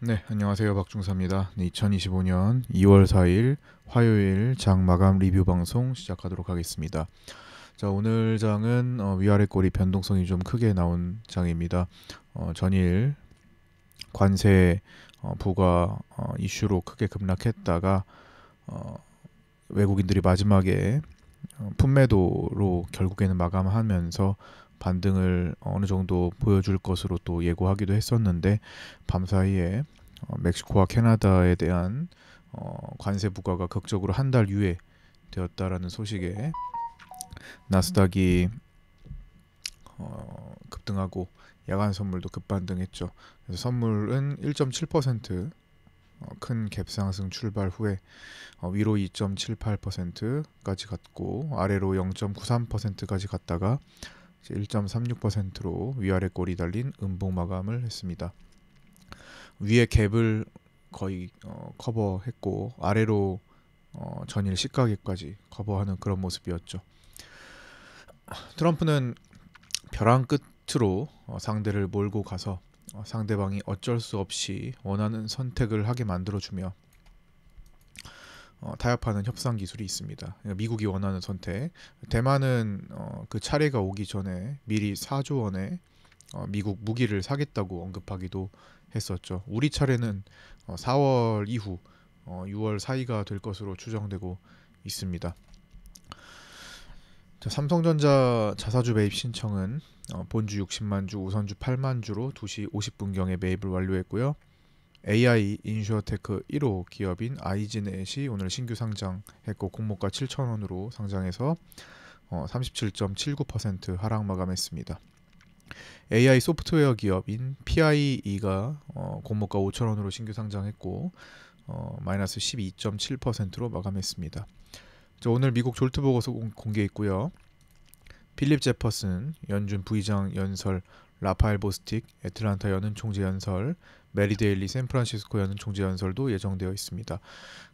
네, 안녕하세요. 박중사입니다. 네, 2025년 2월 4일 화요일 장 마감 리뷰 방송 시작하도록 하겠습니다. 자, 오늘 장은 위아래 꼬리 변동성이 좀 크게 나온 장입니다. 전일 관세 부과 이슈로 크게 급락했다가 어, 외국인들이 마지막에 품매도로 결국에는 마감하면서 반등을 어느 정도 보여줄 것으로 또 예고하기도 했었는데 밤사이에 멕시코와 캐나다에 대한 관세 부과가 극적으로 한 달 유예되었다라는 소식에 나스닥이 급등하고 야간 선물도 급반등했죠. 그래서 선물은 1.7% 큰 갭 상승 출발 후에 위로 2.78%까지 갔고 아래로 0.93%까지 갔다가 1.36%로 위아래 꼴이 달린 음봉 마감을 했습니다. 위에 갭을 거의 커버했고 아래로 전일 시가격까지 커버하는 그런 모습이었죠. 트럼프는 벼랑 끝으로 상대를 몰고 가서 상대방이 어쩔 수 없이 원하는 선택을 하게 만들어주며 타협하는 협상 기술이 있습니다. 미국이 원하는 선택. 대만은 그 차례가 오기 전에 미리 4조 원의 미국 무기를 사겠다고 언급하기도 했었죠. 우리 차례는 4월 이후 6월 사이가 될 것으로 추정되고 있습니다. 자, 삼성전자 자사주 매입 신청은 본주 60만 주, 우선주 8만 주로 2시 50분경에 매입을 완료했고요. AI 인슈어테크 1호 기업인 아이즈넷이 오늘 신규 상장했고 공모가 7,000원으로 상장해서 37.79% 하락 마감했습니다. AI 소프트웨어 기업인 PIE가 공모가 5,000원으로 신규 상장했고 마이너스 12.7%로 마감했습니다. 오늘 미국 졸트 보고서 공개했고요. 필립 제퍼슨 연준 부의장 연설, 라파엘 보스틱 애틀란타 연은 총재 연설, 메리 데일리 샌프란시스코 연은 총재 연설도 예정되어 있습니다.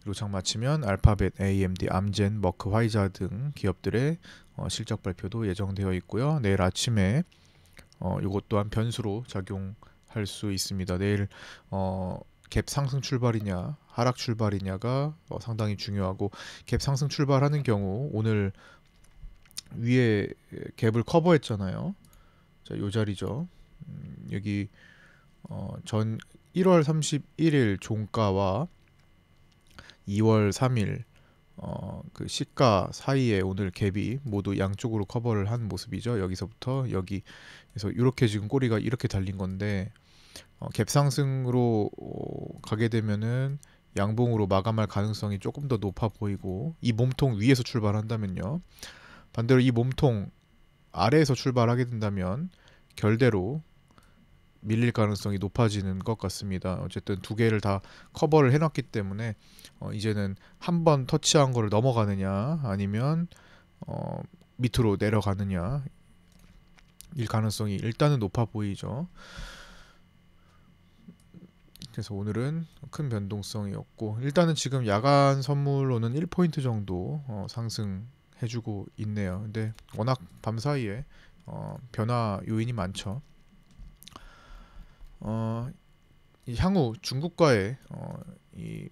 그리고 장 마치면 알파벳, AMD, 암젠, 머크, 화이자 등 기업들의 실적 발표도 예정되어 있고요. 내일 아침에 이것 또한 변수로 작용할 수 있습니다. 내일 갭 상승 출발이냐 하락 출발이냐가 상당히 중요하고 갭 상승 출발하는 경우 오늘 위에 갭을 커버했잖아요. 자, 요 자리죠. 여기 전 1월 31일 종가와 2월 3일 그 시가 사이에 오늘 갭이 모두 양쪽으로 커버를 한 모습이죠. 여기서부터 여기에서 이렇게 지금 꼬리가 이렇게 달린 건데 갭 상승으로 가게 되면은 양봉으로 마감할 가능성이 조금 더 높아 보이고 이 몸통 위에서 출발한다면요. 반대로 이 몸통 아래에서 출발하게 된다면 결대로 밀릴 가능성이 높아지는 것 같습니다. 어쨌든 두 개를 다 커버를 해놨기 때문에 이제는 한 번 터치한 거를 넘어가느냐 아니면 밑으로 내려가느냐 일 가능성이 일단은 높아 보이죠. 그래서 오늘은 큰 변동성이었고 일단은 지금 야간 선물로는 1포인트 정도 상승해주고 있네요. 근데 워낙 밤사이에 변화 요인이 많죠. 향후 중국과의 이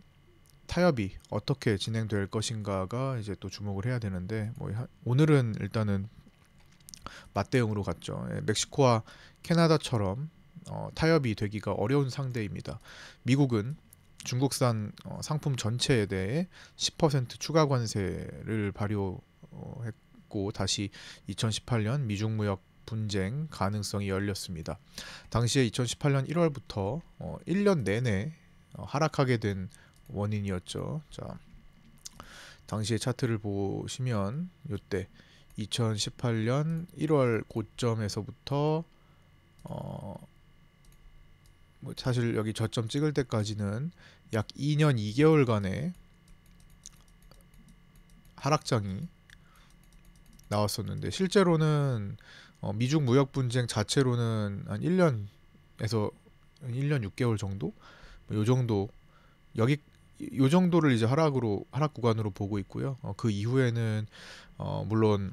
타협이 어떻게 진행될 것인가가 이제 또 주목을 해야 되는데 오늘은 일단은 맞대응으로 갔죠. 멕시코와 캐나다처럼 타협이 되기가 어려운 상대입니다. 미국은 중국산 상품 전체에 대해 10% 추가 관세를 발효했고 다시 2018년 미중 무역 분쟁 가능성이 열렸습니다. 당시에 2018년 1월부터 1년 내내 하락하게 된 원인이었죠. 자, 당시의 차트를 보시면 이때 2018년 1월 고점에서부터 사실 여기 저점 찍을 때까지는 약 2년 2개월간의 하락장이 나왔었는데 실제로는 미중 무역 분쟁 자체로는 한 1년에서 1년 6개월 정도 요 정도 여기 요 정도를 이제 하락 구간으로 보고 있고요. 그 이후에는 물론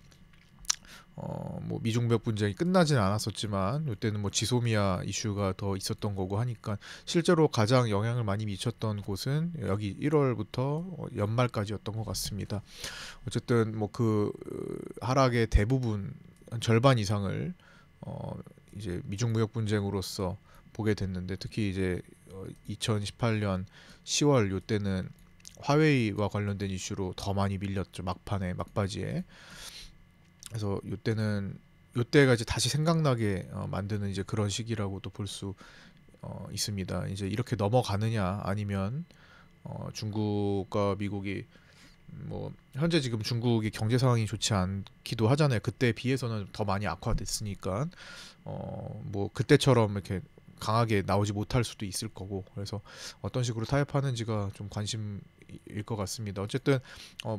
뭐 미중 무역 분쟁이 끝나진 않았었지만 이때는 뭐 지소미아 이슈가 더 있었던 거고 하니까 실제로 가장 영향을 많이 미쳤던 곳은 여기 1월부터 연말까지였던 것 같습니다. 어쨌든 뭐 그 하락의 대부분 한 절반 이상을 이제 미중 무역 분쟁으로서 보게 됐는데 특히 이제 2018년 10월 요때는 화웨이와 관련된 이슈로 더 많이 밀렸죠. 막판에 막바지에. 그래서 요때는 요때가 이제 다시 생각나게 만드는 이제 그런 시기라고도 볼 수 있습니다. 이제 이렇게 넘어가느냐 아니면 중국과 미국이 뭐 현재 지금 중국이 경제 상황이 좋지 않기도 하잖아요. 그때에 비해서는 더 많이 악화됐으니까 뭐 그때처럼 이렇게 강하게 나오지 못할 수도 있을 거고 그래서 어떤 식으로 타협하는지가 좀 관심일 것 같습니다. 어쨌든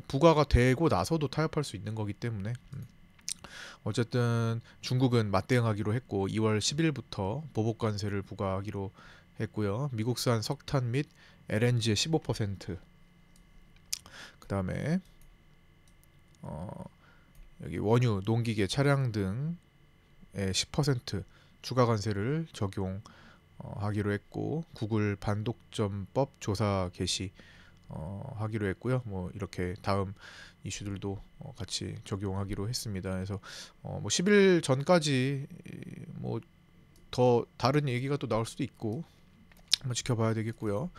부과가 되고 나서도 타협할 수 있는 거기 때문에 어쨌든 중국은 맞대응하기로 했고 2월 10일부터 보복 관세를 부과하기로 했고요. 미국산 석탄 및 LNG의 15%, 그다음에 여기 원유, 농기계, 차량 등의 10% 추가 관세를 적용하기로 했고 구글 반독점법 조사 개시 하기로 했고요. 뭐 이렇게 다음 이슈들도 같이 적용하기로 했습니다. 그래서 뭐 10일 전까지 뭐 더 다른 얘기가 또 나올 수도 있고 한번 지켜봐야 되겠고요.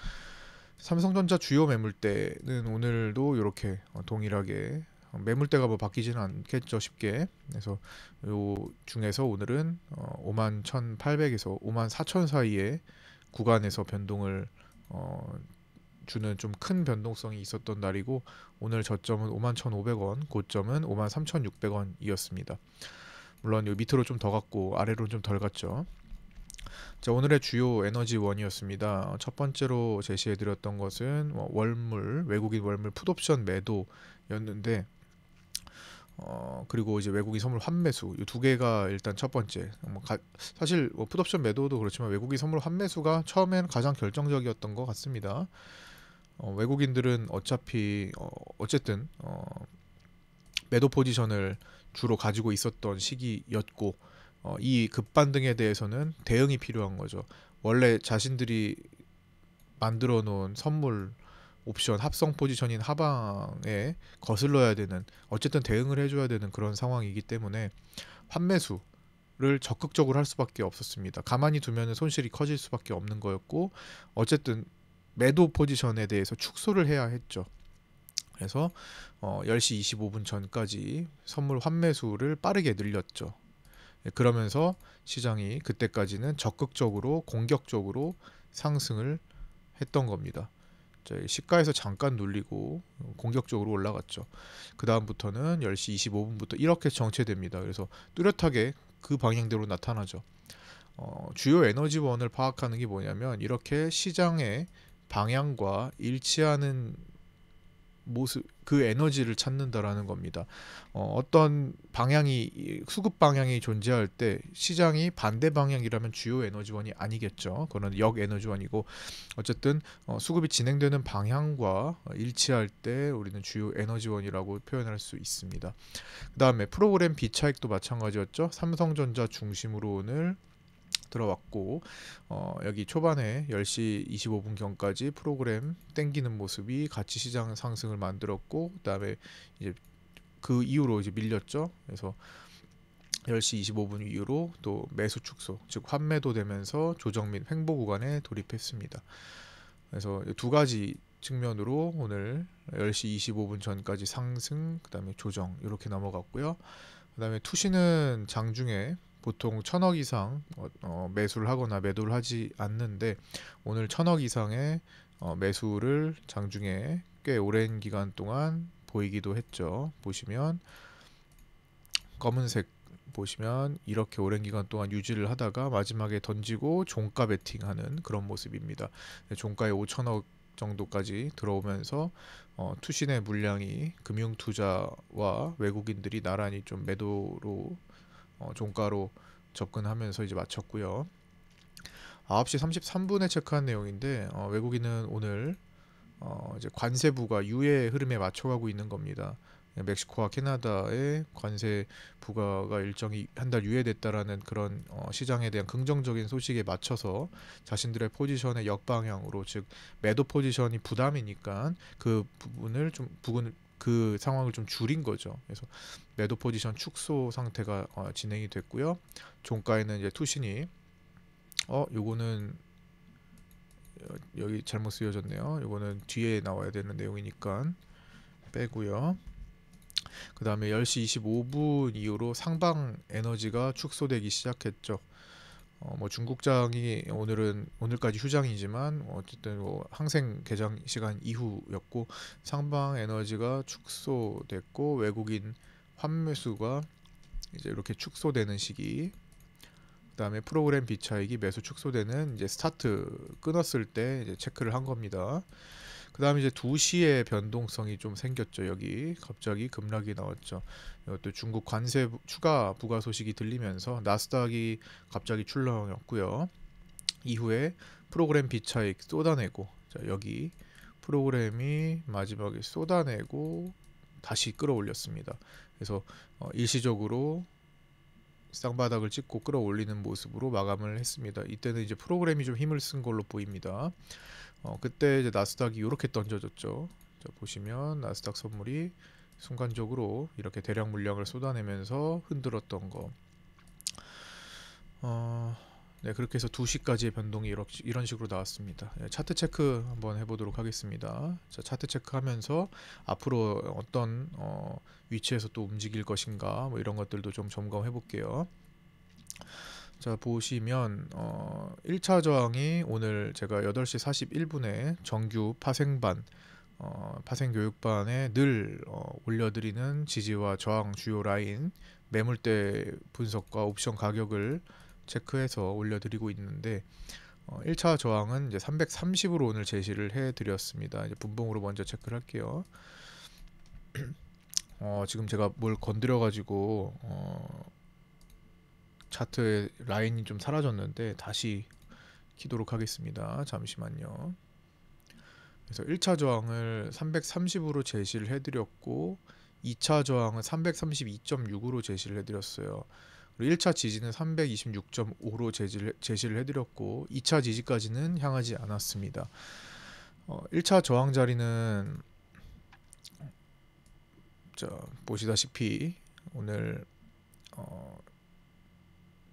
삼성전자 주요 매물대는 오늘도 이렇게 동일하게 매물대가 뭐 바뀌지는 않겠죠 쉽게. 그래서 요 중에서 오늘은 51,800에서 54,000 사이의 구간에서 변동을 주는 좀 큰 변동성이 있었던 날이고 오늘 저점은 51,500원, 고점은 53,600원이었습니다. 물론 요 밑으로 좀 더 갔고 아래로 좀 덜 갔죠. 자, 오늘의 주요 에너지원이었습니다. 첫 번째로 제시해드렸던 것은 월물, 외국인 월물 풋옵션 매도였는데 그리고 이제 외국인 선물 환매수 이 두 개가 일단 첫 번째. 사실 풋옵션 매도도 그렇지만 외국인 선물 환매수가 처음엔 가장 결정적이었던 것 같습니다. 외국인들은 어차피 어쨌든 매도 포지션을 주로 가지고 있었던 시기였고 이 급반등에 대해서는 대응이 필요한 거죠. 원래 자신들이 만들어 놓은 선물 옵션 합성 포지션인 하방에 거슬러야 되는 어쨌든 대응을 해줘야 되는 그런 상황이기 때문에 환매수를 적극적으로 할 수밖에 없었습니다. 가만히 두면 손실이 커질 수밖에 없는 거였고 어쨌든 매도 포지션에 대해서 축소를 해야 했죠. 그래서 10시 25분 전까지 선물 환매수를 빠르게 늘렸죠. 그러면서 시장이 그때까지는 적극적으로 공격적으로 상승을 했던 겁니다. 시가에서 잠깐 눌리고 공격적으로 올라갔죠. 그 다음부터는 10시 25분부터 이렇게 정체됩니다. 그래서 뚜렷하게 그 방향대로 나타나죠. 주요 에너지원을 파악하는 게 뭐냐면 이렇게 시장의 방향과 일치하는 모습, 그 에너지를 찾는다라는 겁니다. 어떤 방향이 수급 방향이 존재할 때 시장이 반대 방향이라면 주요 에너지원이 아니겠죠. 그건 역 에너지원이고 어쨌든 수급이 진행되는 방향과 일치할 때 우리는 주요 에너지원이라고 표현할 수 있습니다. 그 다음에 프로그램 비차익도 마찬가지였죠. 삼성전자 중심으로 오늘 들어왔고 여기 초반에 10시 25분경까지 프로그램 땡기는 모습이 같이 시장 상승을 만들었고 그다음에 이제 그 이후로 이제 밀렸죠. 그래서 10시 25분 이후로 또 매수 축소, 즉 환매도 되면서 조정 및 횡보 구간에 돌입했습니다. 그래서 두 가지 측면으로 오늘 10시 25분 전까지 상승, 그다음에 조정 이렇게 넘어갔고요. 그다음에 투시는 장중에 보통 1,000억 이상 매수를 하거나 매도를 하지 않는데 오늘 1,000억 이상의 매수를 장중에 꽤 오랜 기간 동안 보이기도 했죠. 보시면 검은색 보시면 이렇게 오랜 기간 동안 유지를 하다가 마지막에 던지고 종가 베팅하는 그런 모습입니다. 종가에 5,000억 정도까지 들어오면서 투신의 물량이 금융투자와 외국인들이 나란히 좀 매도로 종가로 접근하면서 이제 마쳤고요. 9시 33분에 체크한 내용인데 외국인은 오늘 이제 관세부가 유예 흐름에 맞춰가고 있는 겁니다. 멕시코와 캐나다의 관세 부과가 일정이 한 달 유예됐다라는 그런 시장에 대한 긍정적인 소식에 맞춰서 자신들의 포지션의 역방향으로, 즉 매도 포지션이 부담이니까 그 부분을 좀 그 상황을 좀 줄인 거죠. 그래서 매도 포지션 축소 상태가 진행이 됐고요. 종가에는 이제 투신이 요거는 여기 잘못 쓰여졌네요. 요거는 뒤에 나와야 되는 내용이니까 빼고요. 그 다음에 10시 25분 이후로 상방 에너지가 축소되기 시작했죠. 뭐 중국장이 오늘까지 휴장이지만 어쨌든 뭐 항생 개장 시간 이후였고, 상방 에너지가 축소됐고 외국인 환매수가 이제 이렇게 축소되는 시기, 그다음에 프로그램 비차익이 매수 축소되는 이제 스타트 끊었을 때 이제 체크를 한 겁니다. 그다음에 이제 2시에 변동성이 좀 생겼죠. 여기 갑자기 급락이 나왔죠. 이것도 중국 관세 추가 부과 소식이 들리면서 나스닥이 갑자기 출렁였고요. 이후에 프로그램 비차익 쏟아내고, 자, 여기 프로그램이 마지막에 쏟아내고 다시 끌어올렸습니다. 그래서 일시적으로 쌍바닥을 찍고 끌어올리는 모습으로 마감을 했습니다. 이때는 이제 프로그램이 좀 힘을 쓴 걸로 보입니다. 그때 이제 나스닥이 이렇게 던져졌죠. 자, 보시면 나스닥 선물이 순간적으로 이렇게 대량 물량을 쏟아내면서 흔들었던 거. 네, 그렇게 해서 2시까지의 변동이 이런 식으로 나왔습니다. 차트 체크 한번 해보도록 하겠습니다. 자, 차트 체크하면서 앞으로 어떤 위치에서 또 움직일 것인가, 뭐 이런 것들도 좀 점검해 볼게요. 자, 보시면 1차 저항이 오늘 제가 8시 41분에 정규 파생반 파생교육반에 늘 올려드리는 지지와 저항 주요 라인 매물대 분석과 옵션 가격을 체크해서 올려드리고 있는데, 1차 저항은 이제 330으로 오늘 제시를 해드렸습니다. 이제 분봉으로 먼저 체크를 할게요. 지금 제가 뭘 건드려가지고 차트의 라인이 좀 사라졌는데 다시 키도록 하겠습니다. 잠시만요. 그래서 1차 저항을 330으로 제시를 해드렸고 2차 저항은 332.6으로 제시를 해드렸어요. 그리고 1차 지지는 326.5로 제시를 해드렸고 2차 지지까지는 향하지 않았습니다. 1차 저항 자리는 자, 보시다시피 오늘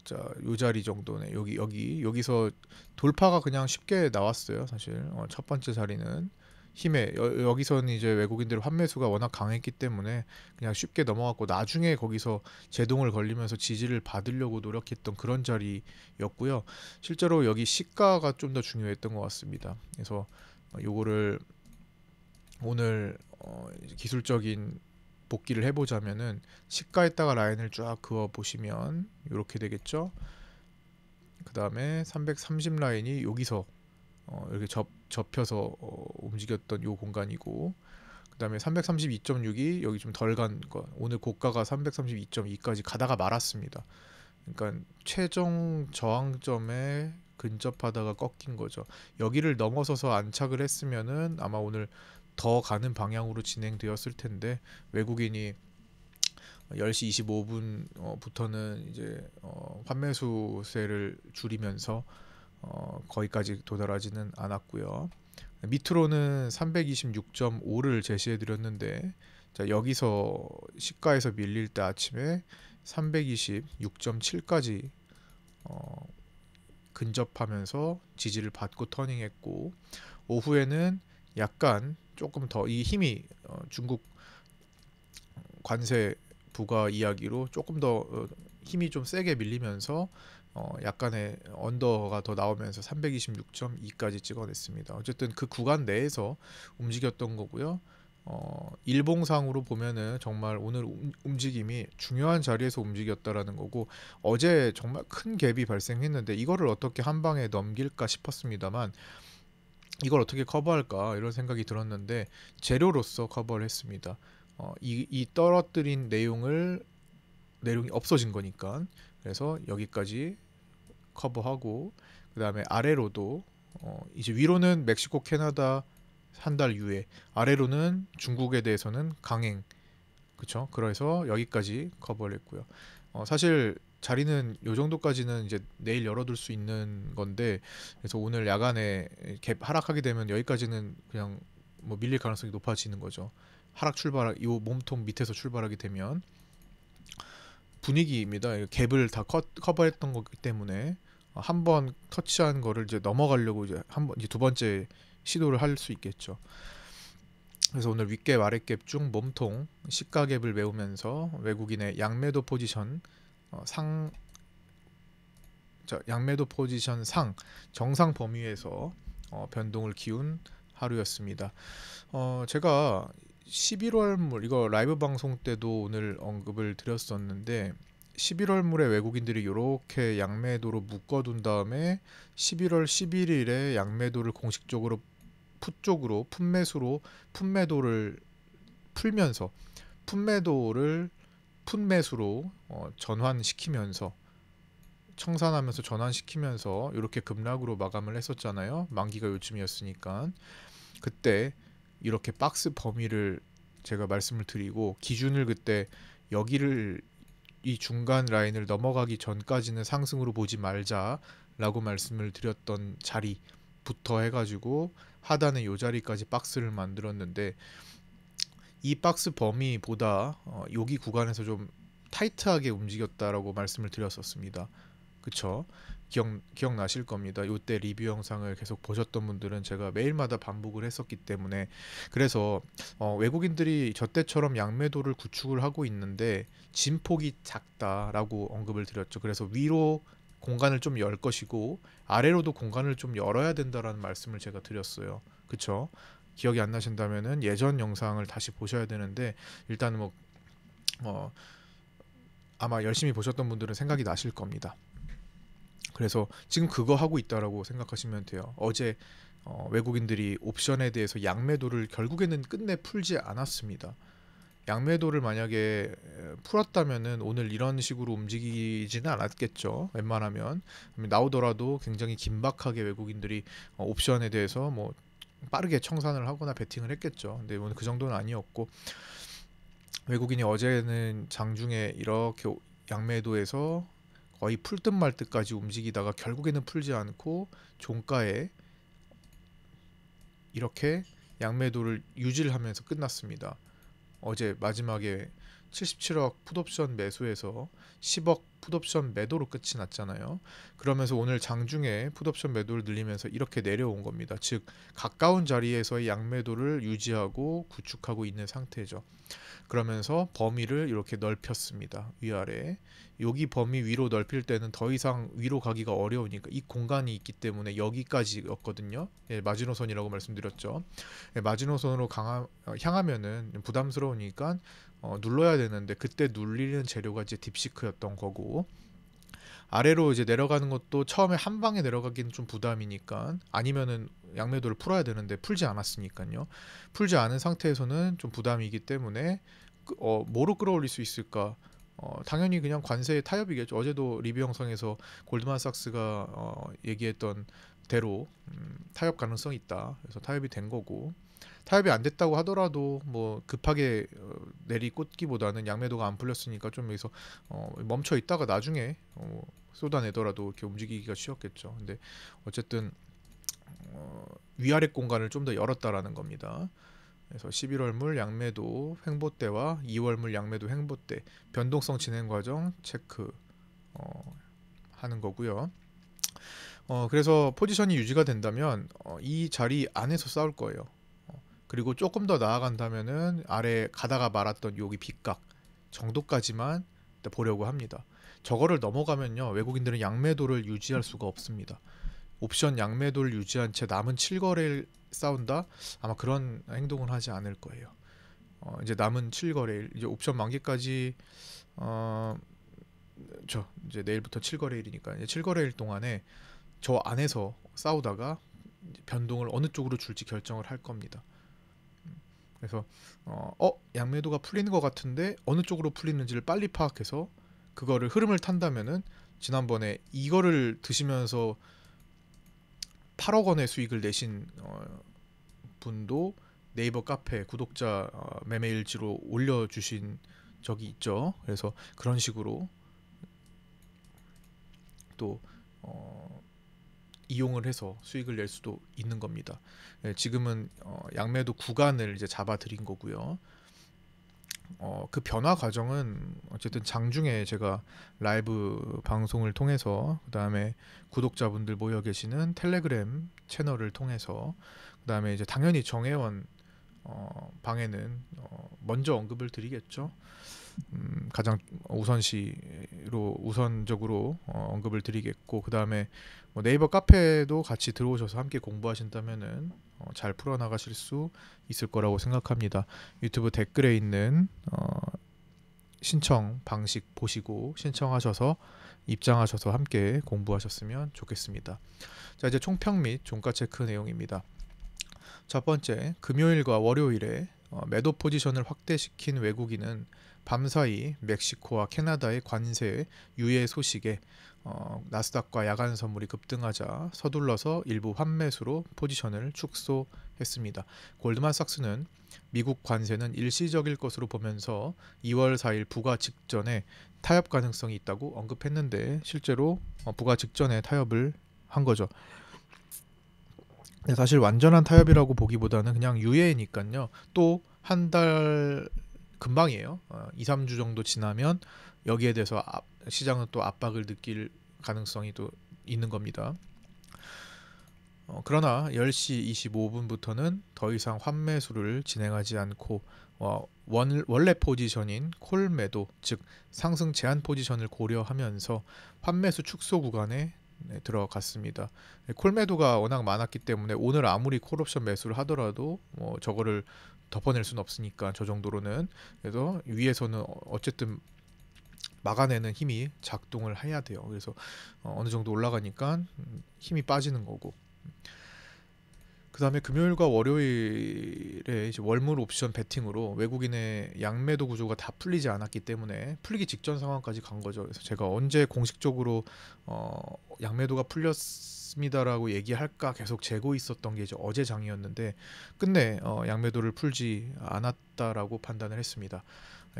자, 요 자리 정도네. 여기서 돌파가 그냥 쉽게 나왔어요. 사실 첫 번째 자리는 힘에 여기서는 이제 외국인들 환매수가 워낙 강했기 때문에 그냥 쉽게 넘어갔고, 나중에 거기서 제동을 걸리면서 지지를 받으려고 노력했던 그런 자리였고요. 실제로 여기 시가가 좀 더 중요했던 것 같습니다. 그래서 요거를 오늘 기술적인 복기를 해보자면은 시가에다가 라인을 쫙 그어 보시면 이렇게 되겠죠. 그 다음에 330 라인이 여기서 이렇게 접혀서 움직였던 요 공간이고, 그 다음에 332.6이 여기 좀 덜 간 거, 오늘 고가가 332.2까지 가다가 말았습니다. 그러니까 최종 저항점에 근접하다가 꺾인 거죠. 여기를 넘어서서 안착을 했으면은 아마 오늘 더 가는 방향으로 진행되었을 텐데, 외국인이 10시 25분부터는 이제 환매수세를 줄이면서 거기까지 도달하지는 않았고요. 밑으로는 326.5를 제시해 드렸는데, 자, 여기서 시가에서 밀릴 때 아침에 326.7까지 근접하면서 지지를 받고 터닝했고, 오후에는 약간 조금 더 이 힘이 중국 관세 부과 이야기로 조금 더 힘이 좀 세게 밀리면서 약간의 언더가 더 나오면서 326.2까지 찍어냈습니다. 어쨌든 그 구간 내에서 움직였던 거고요. 일봉상으로 보면은 정말 오늘 움직임이 중요한 자리에서 움직였다라는 거고, 어제 정말 큰 갭이 발생했는데 이거를 어떻게 한 방에 넘길까 싶었습니다만, 이걸 어떻게 커버할까 이런 생각이 들었는데 재료로서 커버를 했습니다. 이 떨어뜨린 내용이 없어진 거니까. 그래서 여기까지 커버하고, 그 다음에 아래로도 이제 위로는 멕시코, 캐나다 한 달 유예, 아래로는 중국에 대해서는 강행, 그쵸? 그래서 여기까지 커버를 했고요. 사실 자리는 요 정도까지는 이제 내일 열어둘 수 있는 건데, 그래서 오늘 야간에 갭 하락하게 되면 여기까지는 그냥 뭐 밀릴 가능성이 높아지는 거죠. 하락 출발, 이 몸통 밑에서 출발하게 되면 분위기입니다. 갭을 다 커버했던 거기 때문에 한 번 터치한 거를 이제 넘어가려고 이제 이제 두 번째 시도를 할 수 있겠죠. 그래서 오늘 윗갭 아랫갭 중 몸통 시가갭을 메우면서 외국인의 양매도 포지션 상 양매도 포지션 상 정상 범위에서 변동을 기운 하루였습니다. 제가 11월물 이거 라이브 방송 때도 오늘 언급을 드렸었는데 11월물에 외국인들이 이렇게 양매도로 묶어둔 다음에 11월 11일에 양매도를 공식적으로 풋 쪽으로 풋매도를 풀면서 풋매도를 풋매수로 전환시키면서 청산하면서 전환시키면서 이렇게 급락으로 마감을 했었잖아요. 만기가 요쯤이었으니까 그때 이렇게 박스 범위를 제가 말씀을 드리고 기준을 그때 여기를 이 중간 라인을 넘어가기 전까지는 상승으로 보지 말자라고 말씀을 드렸던 자리부터 해가지고 하단의 요 자리까지 박스를 만들었는데 이 박스 범위보다 여기 구간에서 좀 타이트하게 움직였다라고 말씀을 드렸었습니다. 그쵸? 기억나실 겁니다. 요때 리뷰 영상을 계속 보셨던 분들은 제가 매일마다 반복을 했었기 때문에 그래서 외국인들이 저 때처럼 양매도를 구축을 하고 있는데 진폭이 작다라고 언급을 드렸죠. 그래서 위로 공간을 좀 열 것이고 아래로도 공간을 좀 열어야 된다라는 말씀을 제가 드렸어요. 그쵸? 기억이 안 나신다면은 예전 영상을 다시 보셔야 되는데 일단 뭐 아마 열심히 보셨던 분들은 생각이 나실 겁니다. 그래서 지금 그거 하고 있다라고 생각하시면 돼요. 어제 외국인들이 옵션에 대해서 양매도를 결국에는 끝내 풀지 않았습니다. 양매도를 만약에 풀었다면은 오늘 이런 식으로 움직이지는 않았겠죠. 웬만하면 나오더라도 굉장히 긴박하게 외국인들이 옵션에 대해서 뭐 빠르게 청산을 하거나 베팅을 했겠죠. 근데 오늘 그 정도는 아니었고 외국인이 어제는 장중에 이렇게 양매도에서 거의 풀 듯 말 듯까지 움직이다가 결국에는 풀지 않고 종가에 이렇게 양매도를 유지를 하면서 끝났습니다. 어제 마지막에 77억 풋옵션 매수해서 10억 풋옵션 매도로 끝이 났잖아요. 그러면서 오늘 장중에 풋옵션 매도를 늘리면서 이렇게 내려온 겁니다. 즉 가까운 자리에서의 양매도를 유지하고 구축하고 있는 상태죠. 그러면서 범위를 이렇게 넓혔습니다. 위아래. 여기 범위 위로 넓힐 때는 더 이상 위로 가기가 어려우니까 이 공간이 있기 때문에 여기까지였거든요. 예, 마지노선이라고 말씀드렸죠. 예, 마지노선으로 향하면은 부담스러우니까 눌러야 되는데 그때 눌리는 재료가 이제 딥시크였던 거고 아래로 이제 내려가는 것도 처음에 한 방에 내려가기는 좀 부담이니까 아니면은 양매도를 풀어야 되는데 풀지 않았으니까요. 풀지 않은 상태에서는 좀 부담이기 때문에 뭐로 끌어올릴 수 있을까? 당연히 그냥 관세의 타협이겠죠. 어제도 리뷰 영상에서 골드만삭스가 얘기했던 대로 타협 가능성이 있다. 그래서 타협이 된 거고 타협이 안 됐다고 하더라도 뭐 급하게 내리꽂기보다는 양매도가 안 풀렸으니까 좀 여기서 멈춰 있다가 나중에 쏟아내더라도 이렇게 움직이기가 쉬웠겠죠. 근데 어쨌든 위아래 공간을 좀 더 열었다라는 겁니다. 그래서 11월물 양매도 횡보대와 2월물 양매도 횡보대 변동성 진행 과정 체크 하는 거고요. 그래서 포지션이 유지가 된다면 이 자리 안에서 싸울 거예요. 그리고 조금 더 나아간다면은 아래 가다가 말았던 여기 빗각 정도까지만 보려고 합니다. 저거를 넘어가면요 외국인들은 양매도를 유지할 수가 없습니다. 옵션 양매도를 유지한 채 남은 7거래일 싸운다? 아마 그런 행동은 하지 않을 거예요. 이제 남은 7거래일 이제 옵션 만기까지 이제 내일부터 7거래일이니까 이제 7거래일 동안에 저 안에서 싸우다가 변동을 어느 쪽으로 줄지 결정을 할 겁니다. 그래서 양매도가 풀리는 것 같은데 어느 쪽으로 풀리는지를 빨리 파악해서 그거를 흐름을 탄다면은 지난번에 이거를 드시면서 8억 원의 수익을 내신 분도 네이버 카페 구독자 매매 일지로 올려주신 적이 있죠. 그래서 그런 식으로 또 이용을 해서 수익을 낼 수도 있는 겁니다. 지금은 양매도 구간을 이제 잡아 드린 거고요. 그 변화 과정은 어쨌든 장중에 제가 라이브 방송을 통해서, 그 다음에 구독자분들 모여 계시는 텔레그램 채널을 통해서, 그 다음에 이제 당연히 정회원 방에는 먼저 언급을 드리겠죠. 가장 우선적으로 언급을 드리겠고, 그 다음에 뭐 네이버 카페도 같이 들어오셔서 함께 공부하신다면은 잘 풀어나가실 수 있을 거라고 생각합니다. 유튜브 댓글에 있는 신청 방식 보시고 신청하셔서 입장하셔서 함께 공부하셨으면 좋겠습니다. 자, 이제 총평 및 종가 체크 내용입니다. 첫 번째, 금요일과 월요일에 매도 포지션을 확대시킨 외국인은 밤사이 멕시코와 캐나다의 관세 유예 소식에 나스닥과 야간 선물이 급등하자 서둘러서 일부 환매수로 포지션을 축소했습니다. 골드만삭스는 미국 관세는 일시적일 것으로 보면서 2월 4일 부과 직전에 타협 가능성이 있다고 언급했는데 실제로 부과 직전에 타협을 한 거죠. 사실 완전한 타협이라고 보기보다는 그냥 유예니까요. 또 한 달 금방이에요. 2, 3주 정도 지나면 여기에 대해서 시장은 또 압박을 느낄 가능성이 또 있는 겁니다. 그러나 10시 25분부터는 더 이상 환매수를 진행하지 않고 원래 포지션인 콜 매도, 즉 상승 제한 포지션을 고려하면서 환매수 축소 구간에 들어갔습니다. 콜 매도가 워낙 많았기 때문에 오늘 아무리 콜옵션 매수를 하더라도 저거를 덮어낼 수는 없으니까 저 정도로는. 그래서 위에서는 어쨌든 막아내는 힘이 작동을 해야 돼요. 그래서 어느 정도 올라가니까 힘이 빠지는 거고. 그 다음에 금요일과 월요일에 이제 월물 옵션 베팅으로 외국인의 양매도 구조가 다 풀리지 않았기 때문에 풀리기 직전 상황까지 간 거죠. 그래서 제가 언제 공식적으로 양매도가 풀렸습니다라고 얘기할까 계속 재고 있었던 게 이제 어제 장이었는데 끝내 양매도를 풀지 않았다라고 판단을 했습니다.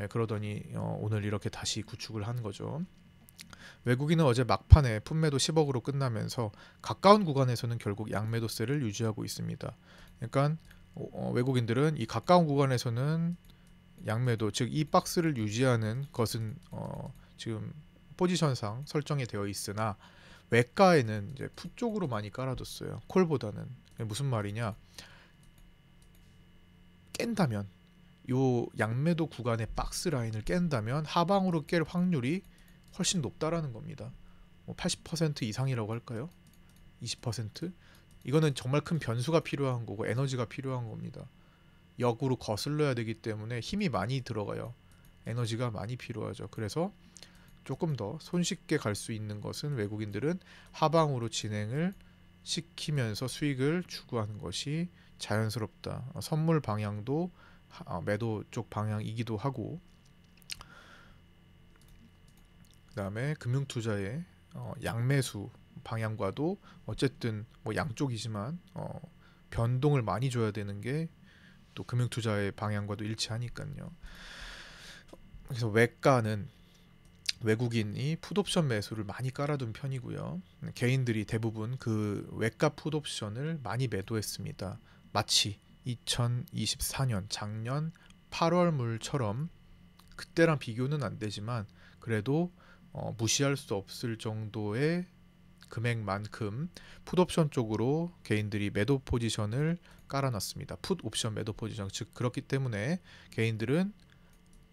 그러더니 오늘 이렇게 다시 구축을 한 거죠. 외국인은 어제 막판에 품매도 10억으로 끝나면서 가까운 구간에서는 결국 양매도세를 유지하고 있습니다. 그러니까 외국인들은 이 가까운 구간에서는 양매도, 즉 이 박스를 유지하는 것은 지금 포지션상 설정이 되어 있으나 외가에는 이제 풋 쪽으로 많이 깔아뒀어요. 콜보다는. 무슨 말이냐? 깬다면 요 양매도 구간의 박스 라인을 깬다면 하방으로 깰 확률이 훨씬 높다라는 겁니다. 80% 이상이라고 할까요? 20%? 이거는 정말 큰 변수가 필요한 거고 에너지가 필요한 겁니다. 역으로 거슬러야 되기 때문에 힘이 많이 들어가요. 에너지가 많이 필요하죠. 그래서 조금 더 손쉽게 갈 수 있는 것은 외국인들은 하방으로 진행을 시키면서 수익을 추구하는 것이 자연스럽다. 선물 방향도 매도 쪽 방향이기도 하고, 그 다음에 금융투자의 양매수 방향과도 어쨌든 뭐 양쪽이지만 변동을 많이 줘야 되는 게 또 금융투자의 방향과도 일치하니까요. 그래서 외가는 외국인이 풋옵션 매수를 많이 깔아둔 편이고요. 개인들이 대부분 그 외가 풋옵션을 많이 매도했습니다. 마치 2024년 작년 8월물처럼 그때랑 비교는 안 되지만 그래도 무시할 수 없을 정도의 금액만큼 풋옵션 쪽으로 개인들이 매도 포지션을 깔아놨습니다. 풋옵션 매도 포지션, 즉 그렇기 때문에 개인들은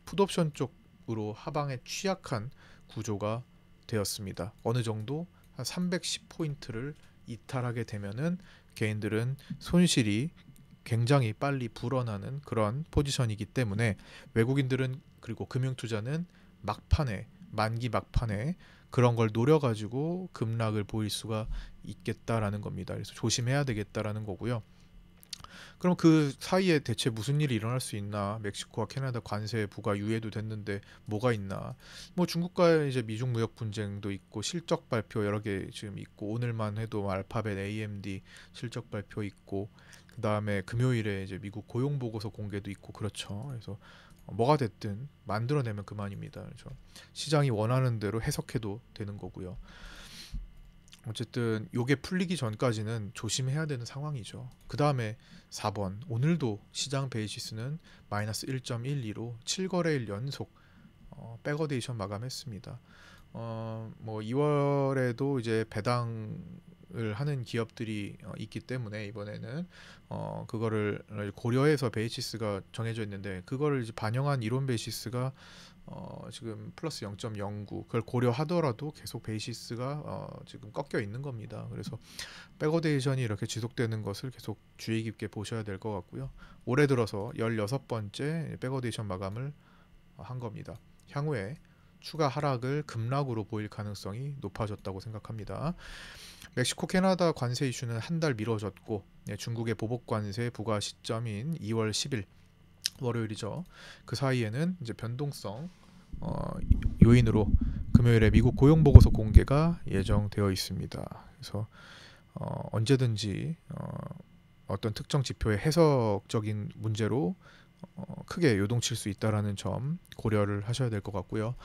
풋옵션 쪽으로 하방에 취약한 구조가 되었습니다. 어느 정도 한 310포인트를 이탈하게 되면은 개인들은 손실이 굉장히 빨리 불어나는 그런 포지션이기 때문에 외국인들은, 그리고 금융투자는 막판에, 만기 막판에 그런 걸 노려가지고 급락을 보일 수가 있겠다라는 겁니다. 그래서 조심해야 되겠다라는 거고요. 그럼 그 사이에 대체 무슨 일이 일어날 수 있나? 멕시코와 캐나다 관세 부과 유예도 됐는데 뭐가 있나? 뭐 중국과의 이제 미중 무역 분쟁도 있고 실적 발표 여러 개 지금 있고 오늘만 해도 알파벳 AMD 실적 발표 있고 그 다음에 금요일에 이제 미국 고용 보고서 공개도 있고 그렇죠. 그래서 뭐가 됐든 만들어내면 그만입니다. 그렇죠. 시장이 원하는 대로 해석해도 되는 거고요. 어쨌든 요게 풀리기 전까지는 조심해야 되는 상황이죠. 그 다음에 4번 오늘도 시장 베이시스는 마이너스 1.12로 7거래일 연속 백어데이션 마감했습니다. 뭐 2월에도 이제 배당을 하는 기업들이 있기 때문에 이번에는 그거를 고려해서 베이시스가 정해져 있는데 그거를 이제 반영한 이론 베이시스가 지금 플러스 0.09 그걸 고려하더라도 계속 베이시스가 지금 꺾여 있는 겁니다. 그래서 백어데이션이 이렇게 지속되는 것을 계속 주의 깊게 보셔야 될 것 같고요. 올해 들어서 16번째 백어데이션 마감을 한 겁니다. 향후에 추가 하락을 급락으로 보일 가능성이 높아졌다고 생각합니다. 멕시코 캐나다 관세 이슈는 한 달 미뤄졌고 중국의 보복 관세 부과 시점인 2월 10일 월요일이죠. 그 사이에는 이제 변동성 요인으로 금요일에 미국 고용 보고서 공개가 예정되어 있습니다. 그래서 언제든지 어떤 특정 지표의 해석적인 문제로 크게 요동칠 수 있다라는 점 고려를 하셔야 될 것 같고요.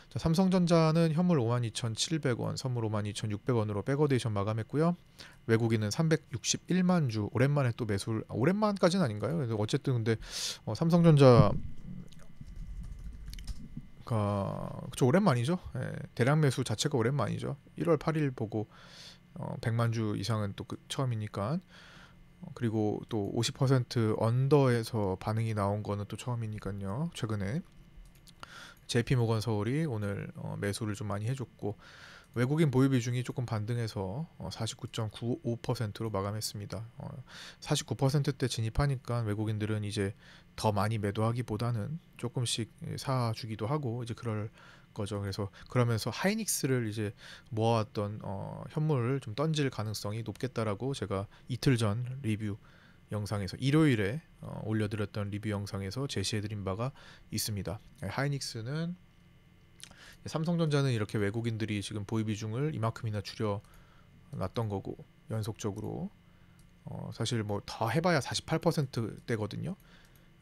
자, 삼성전자는 현물 52,700원, 선물 52,600원으로 백어데이션 마감했고요. 외국인은 361만 주 오랜만에 또 매수를 오랜만까지는 아닌가요? 그래서 어쨌든 근데 삼성전자가 그쵸 오랜만이죠. 예, 대량 매수 자체가 오랜만이죠. 1월 8일 보고 100만 주 이상은 또 처음이니까 그리고 또 50% 언더에서 반응이 나온 거는 또 처음이니까요. 최근에 JP모건 서울이 오늘 매수를 좀 많이 해줬고 외국인 보유 비중이 조금 반등해서 49.95%로 마감했습니다. 49%대 진입하니까 외국인들은 이제 더 많이 매도하기보다는 조금씩 사주기도 하고 이제 그럴 거죠. 그래서 그러면서 하이닉스를 이제 모아왔던 현물을 좀 던질 가능성이 높겠다라고 제가 이틀 전 리뷰 영상에서 일요일에 올려드렸던 리뷰 영상에서 제시해드린 바가 있습니다. 하이닉스는 삼성전자는 이렇게 외국인들이 지금 보유 비중을 이만큼이나 줄여 놨던 거고 연속적으로 사실 뭐 더 해봐야 48%대거든요.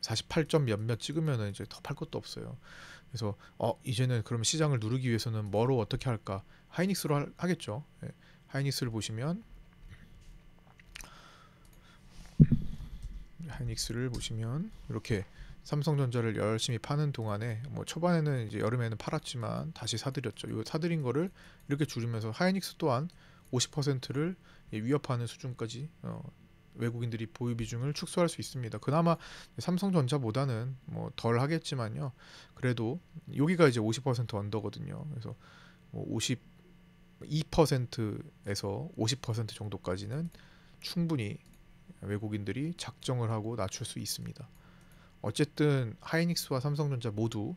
48점 몇몇 찍으면 이제 더 팔 것도 없어요. 그래서 이제는 그럼 시장을 누르기 위해서는 뭐로 어떻게 할까? 하이닉스로 하겠죠. 예. 하이닉스를 보시면 이렇게 삼성전자를 열심히 파는 동안에 뭐 초반에는 이제 여름에는 팔았지만 다시 사들였죠. 이 사들인 거를 이렇게 줄이면서 하이닉스 또한 50%를 위협하는 수준까지 외국인들이 보유 비중을 축소할 수 있습니다. 그나마 삼성전자보다는 뭐 덜 하겠지만요. 그래도 여기가 이제 50% 언더거든요. 그래서 뭐 52%에서 50% 정도까지는 충분히 외국인들이 작정을 하고 낮출 수 있습니다. 어쨌든 하이닉스와 삼성전자 모두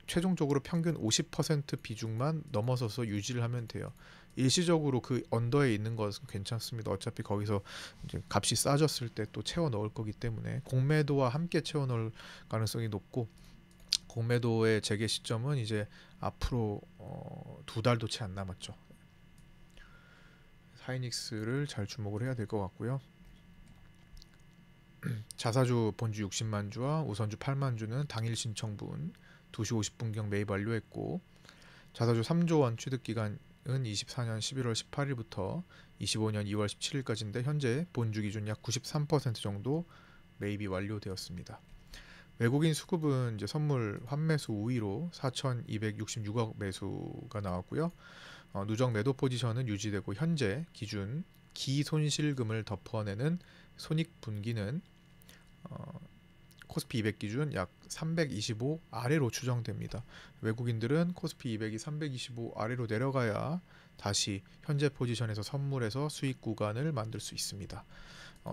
최종적으로 평균 50% 비중만 넘어서서 유지를 하면 돼요. 일시적으로 그 언더에 있는 것은 괜찮습니다. 어차피 거기서 이제 값이 싸졌을 때 또 채워 넣을 거기 때문에 공매도와 함께 채워 넣을 가능성이 높고 공매도의 재개 시점은 이제 앞으로 2달도 채 안 남았죠. 하이닉스를 잘 주목을 해야 될 것 같고요. 자사주 본주 60만 주와 우선주 8만 주는 당일 신청분 2시 50분경 매입 완료했고 자사주 3조 원 취득 기간은 24년 11월 18일부터 25년 2월 17일까지인데 현재 본주 기준 약 93% 정도 매입이 완료되었습니다. 외국인 수급은 이제 선물 환매수 우위로 4,266억 매수가 나왔고요. 누적 매도 포지션은 유지되고 현재 기준 기손실금을 덮어내는 손익분기는 코스피 200 기준 약 325 아래로 추정됩니다. 외국인들은 코스피 200이 325 아래로 내려가야 다시 현재 포지션에서 선물에서 수익 구간을 만들 수 있습니다.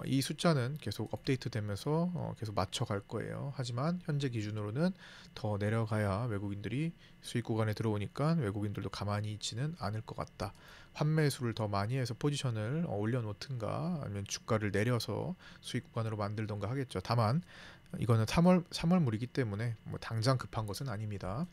이 숫자는 계속 업데이트 되면서 계속 맞춰갈 거예요. 하지만 현재 기준으로는 더 내려가야 외국인들이 수익 구간에 들어오니까 외국인들도 가만히 있지는 않을 것 같다. 환매수를 더 많이 해서 포지션을 올려놓든가 아니면 주가를 내려서 수익 구간으로 만들던가 하겠죠. 다만 이거는 3월물이기 때문에 뭐 당장 급한 것은 아닙니다.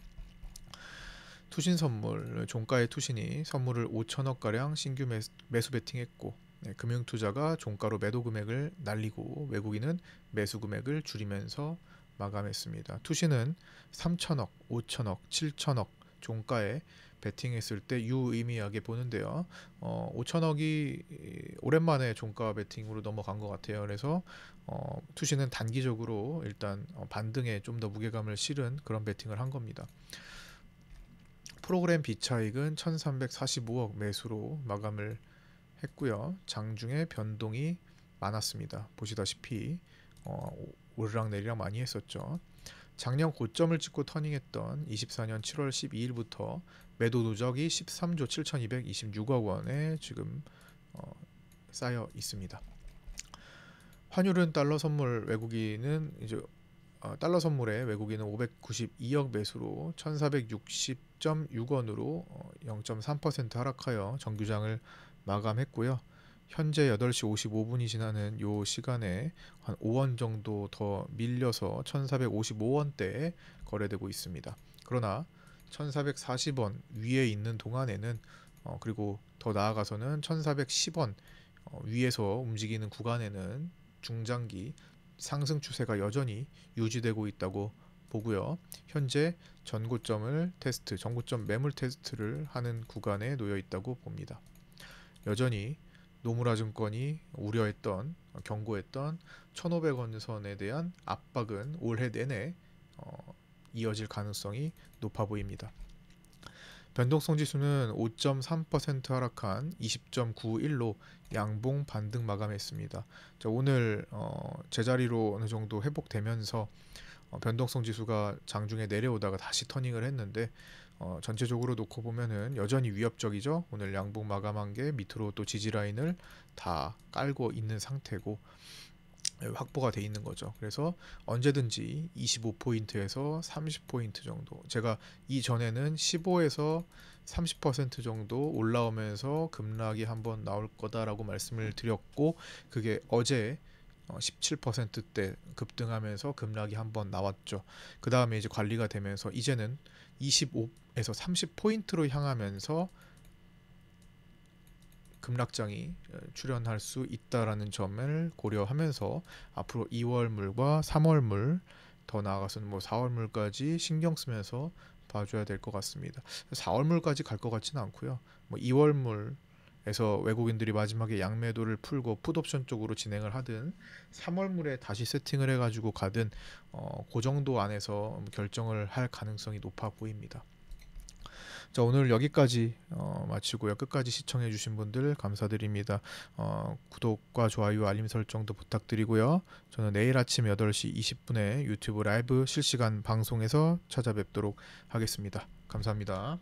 투신 선물, 종가의 투신이 선물을 5천억가량 신규 매수 베팅했고 금융투자가 종가로 매도 금액을 날리고 외국인은 매수 금액을 줄이면서 마감했습니다. 투신은 3천억, 5천억, 7천억 종가에 베팅했을 때 유의미하게 보는데요. 5천억이 오랜만에 종가 베팅으로 넘어간 것 같아요. 그래서 투신은 단기적으로 일단 반등에 좀 더 무게감을 실은 그런 베팅을 한 겁니다. 프로그램 비차익은 1345억 매수로 마감을 했고요. 장중에 변동이 많았습니다. 보시다시피 오르락내리락 많이 했었죠. 작년 고점을 찍고 터닝했던 24년 7월 12일부터 매도 누적이 13조 7226억 원에 지금 쌓여 있습니다. 환율은 달러 선물 외국인은 이제 달러 선물에 외국인은 592억 매수로 1460.6원으로 0.3% 하락하여 정규장을 마감했고요. 현재 8시 55분이 지나는 요 시간에 한 5원 정도 더 밀려서 1455원대에 거래되고 있습니다. 그러나 1440원 위에 있는 동안에는 그리고 더 나아가서는 1410원 위에서 움직이는 구간에는 중장기 상승 추세가 여전히 유지되고 있다고 보고요. 현재 전고점을 테스트, 전고점 매물 테스트를 하는 구간에 놓여 있다고 봅니다. 여전히 노무라 증권이 우려했던, 경고했던 1,500원 선에 대한 압박은 올해 내내 이어질 가능성이 높아 보입니다. 변동성 지수는 5.3% 하락한 20.91로 양봉 반등 마감했습니다. 자, 오늘 제자리로 어느 정도 회복되면서 변동성 지수가 장중에 내려오다가 다시 터닝을 했는데 전체적으로 놓고 보면은 여전히 위협적이죠. 오늘 양봉 마감한 게 밑으로 또 지지 라인을 다 깔고 있는 상태고 확보가 돼 있는 거죠. 그래서 언제든지 25포인트에서 30포인트 정도, 제가 이전에는 15에서 30% 정도 올라오면서 급락이 한번 나올 거다라고 말씀을 드렸고, 그게 어제 17%대 급등하면서 급락이 한번 나왔죠. 그 다음에 이제 관리가 되면서 이제는 25에서 30포인트로 향하면서 급락장이 출현할 수 있다라는 점을 고려하면서 앞으로 2월물과 3월물, 더 나아가서는 뭐 4월물까지 신경 쓰면서 봐줘야 될 것 같습니다. 4월물까지 갈 것 같지는 않고요. 뭐 2월물에서 외국인들이 마지막에 양매도를 풀고 풋옵션 쪽으로 진행을 하든 3월물에 다시 세팅을 해가지고 가든 그 정도 안에서 결정을 할 가능성이 높아 보입니다. 자, 오늘 여기까지 마치고요. 끝까지 시청해 주신 분들 감사드립니다. 구독과 좋아요, 알림 설정도 부탁드리고요. 저는 내일 아침 8시 20분에 유튜브 라이브 실시간 방송에서 찾아뵙도록 하겠습니다. 감사합니다.